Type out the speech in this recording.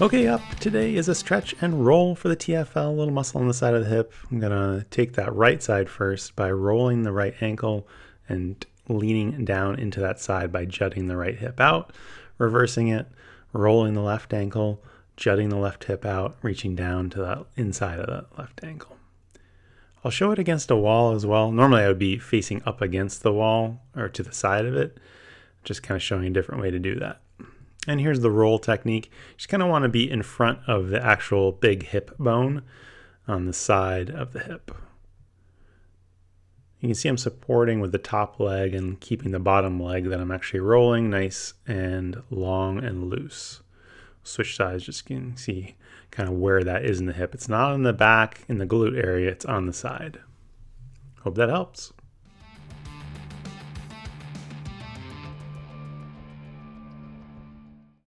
Okay, up today is a stretch and roll for the TFL, a little muscle on the side of the hip. I'm gonna take that right side first by rolling the right ankle and leaning down into that side by jutting the right hip out, reversing it, rolling the left ankle, jutting the left hip out, reaching down to the inside of the left ankle. I'll show it against a wall as well. Normally I would be facing up against the wall or to the side of it, just kind of showing a different way to do that. And here's the roll technique. You just kind of want to be in front of the actual big hip bone on the side of the hip. You can see I'm supporting with the top leg and keeping the bottom leg that I'm actually rolling nice and long and loose. Switch sides, just can see kind of where that is in the hip. It's not on the back in the glute area, it's on the side. Hope that helps.